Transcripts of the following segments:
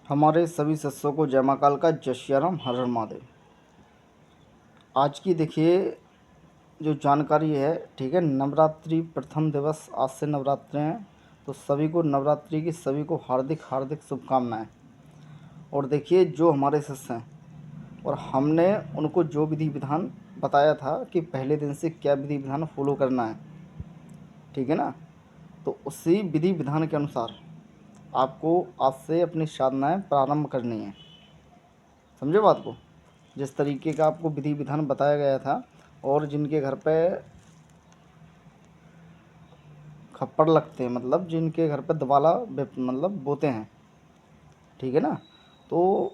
हमारे सभी सदस्यों को जय मां काल का जय सियाराम, हर हर महादेव। आज की देखिए जो जानकारी है, ठीक है। नवरात्रि प्रथम दिवस, आज से नवरात्रि हैं, तो सभी को नवरात्रि की सभी को हार्दिक हार्दिक शुभकामनाएं। और देखिए जो हमारे शिष्य हैं और हमने उनको जो विधि विधान बताया था कि पहले दिन से क्या विधि विधान फॉलो करना है, ठीक है ना। तो उसी विधि विधान के अनुसार आपको आज से अपनी साधनाएं प्रारंभ करनी है। समझे बात को। जिस तरीके का आपको विधि विधान बताया गया था, और जिनके घर पे खप्पड़ लगते हैं, मतलब जिनके घर पे दिवाला मतलब बोते हैं, ठीक है ना। तो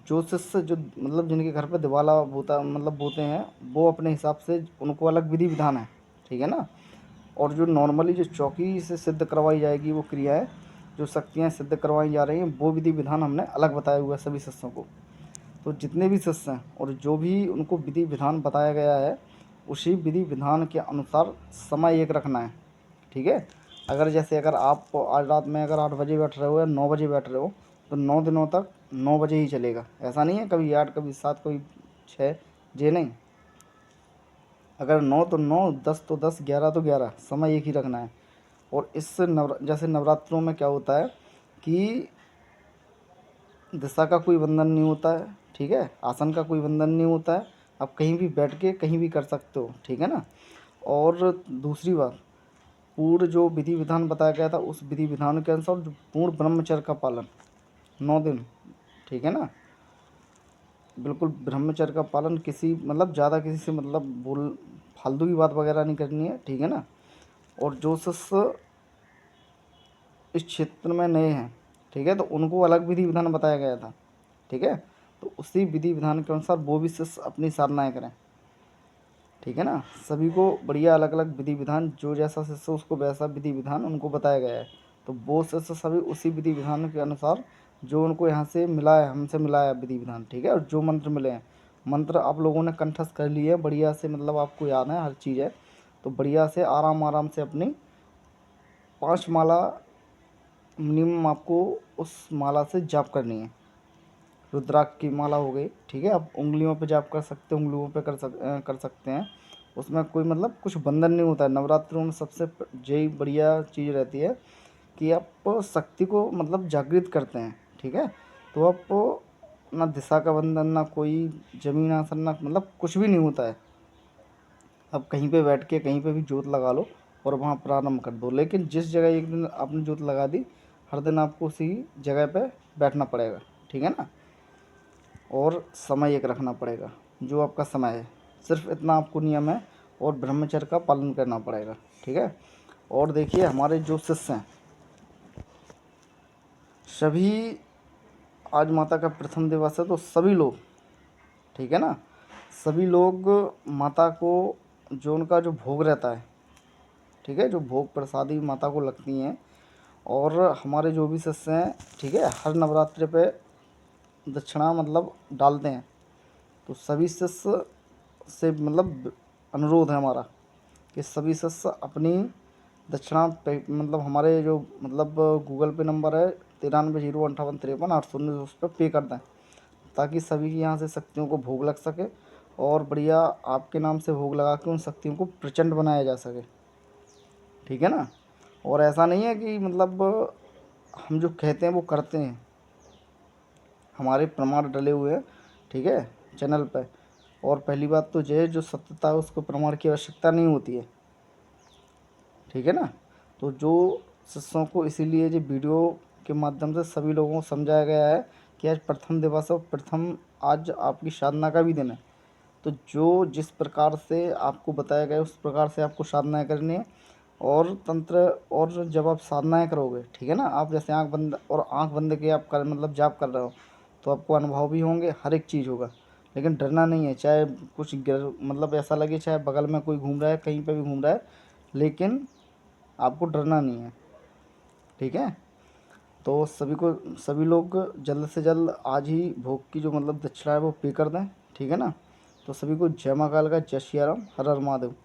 जो शिष्य जो मतलब जिनके घर पे दिवाला बोता मतलब बोते हैं, वो अपने हिसाब से उनको अलग विधि विधान है, ठीक है ना। और जो नॉर्मली जो चौकी से सिद्ध करवाई जाएगी वो क्रियाएं, जो शक्तियाँ सिद्ध करवाई जा रही हैं, वो विधि विधान हमने अलग बताया हुआ है सभी शिष्यों को। तो जितने भी शिष्य हैं और जो भी उनको विधि विधान बताया गया है, उसी विधि विधान के अनुसार समय एक रखना है, ठीक है। अगर आप आज रात में अगर 8 बजे बैठ रहे हो या 9 बजे बैठ रहे हो, तो 9 दिनों तक 9 बजे ही चलेगा। ऐसा नहीं है कभी 8 कभी 7 कभी 6, ये नहीं। अगर 9 तो 9, 10 तो 10, 11 तो 11, समय एक ही रखना है। और इस जैसे नवरात्रों में क्या होता है कि दिशा का कोई बंधन नहीं होता है, ठीक है। आसन का कोई बंधन नहीं होता है। आप कहीं भी बैठ के कहीं भी कर सकते हो, ठीक है ना। और दूसरी बात, पूर्ण जो विधि विधान बताया गया था उस विधि विधान के अनुसार जो पूर्ण ब्रह्मचर्य का पालन 9 दिन, ठीक है ना। बिल्कुल ब्रह्मचर्य का पालन, किसी मतलब ज़्यादा किसी से मतलब बोल फालतू की बात वगैरह नहीं करनी है, ठीक है ना। और जो शिष्य इस क्षेत्र में नए हैं, ठीक है, तो उनको अलग विधि विधान बताया गया था, ठीक है। तो उसी विधि विधान के अनुसार वो भी शिष्य अपनी साधनाएँ करें, ठीक है ना। सभी को बढ़िया अलग अलग विधि विधान, जो जैसा शिष्य उसको वैसा विधि विधान उनको बताया गया है। तो वो शिष्य सभी उसी विधि विधान के अनुसार जो उनको यहाँ से मिला है, हमसे मिला है विधि विधान, ठीक है। और जो मंत्र मिले हैं, मंत्र आप लोगों ने कंठस्थ कर लिए हैं बढ़िया से, मतलब आपको याद है हर चीज़ है। तो बढ़िया से आराम आराम से अपनी 5 माला मिनिमम आपको उस माला से जाप करनी है। रुद्राक्ष की माला हो गई, ठीक है। आप उंगलियों पे जाप कर सकते हैं, उंगलियों पे कर सकते हैं। उसमें कोई मतलब कुछ बंधन नहीं होता है। नवरात्रों में सबसे यही बढ़िया चीज़ रहती है कि आप शक्ति को मतलब जागृत करते हैं, ठीक है। तो आप ना दिशा का बंधन, ना कोई जमीन आसन, ना मतलब कुछ भी नहीं होता है। आप कहीं पे बैठ के कहीं पे भी जोत लगा लो और वहाँ प्रारंभ कर दो। लेकिन जिस जगह एक दिन आपने जोत लगा दी, हर दिन आपको उसी जगह पे बैठना पड़ेगा, ठीक है ना। और समय एक रखना पड़ेगा, जो आपका समय है, सिर्फ इतना आपको नियम है। और ब्रह्मचर्य का पालन करना पड़ेगा, ठीक है। और देखिए हमारे जो शिष्य हैं सभी, आज माता का प्रथम दिवस है, तो सभी लोग, ठीक है ना, सभी लोग माता को जो उनका जो भोग रहता है, ठीक है, जो भोग प्रसादी माता को लगती हैं। और हमारे जो भी शिष्य हैं, ठीक है, हर नवरात्रि पे दक्षिणा मतलब डालते हैं। तो सभी शिष्य से मतलब अनुरोध है हमारा कि सभी शिष्य अपनी दक्षिणा पे मतलब हमारे जो मतलब गूगल पे नंबर है 93 058 53 8 0, उस पर पे कर दें, ताकि सभी के यहाँ से शक्तियों को भोग लग सके और बढ़िया आपके नाम से भोग लगा के उन शक्तियों को प्रचंड बनाया जा सके, ठीक है ना। और ऐसा नहीं है कि मतलब हम जो कहते हैं वो करते हैं, हमारे प्रमाण डले हुए हैं, ठीक है, चैनल पे। और पहली बात तो ये है, जो सत्यता है उसको प्रमाण की आवश्यकता नहीं होती है, ठीक है ना। तो जो शिष्यों को इसीलिए जो वीडियो के माध्यम से सभी लोगों को समझाया गया है कि आज प्रथम दिवस है, प्रथम आज आपकी साधना का भी दिन है। तो जो जिस प्रकार से आपको बताया गया उस प्रकार से आपको साधनाएँ करनी है। और तंत्र, और जब आप साधनाएँ करोगे, ठीक है ना, आप जैसे आँख बंद के आप कर मतलब जाप कर रहे हो, तो आपको अनुभव भी होंगे, हर एक चीज़ होगा। लेकिन डरना नहीं है, चाहे कुछ गिर मतलब ऐसा लगे, चाहे बगल में कोई घूम रहा है, कहीं पे भी घूम रहा है, लेकिन आपको डरना नहीं है, ठीक है। तो सभी लोग जल्द से जल्द आज ही भोग की जो मतलब दक्षिणा है वो पे कर दें, ठीक है ना। तो सभी को जय महाकाल का जय सिया राम, हर हर महादेव।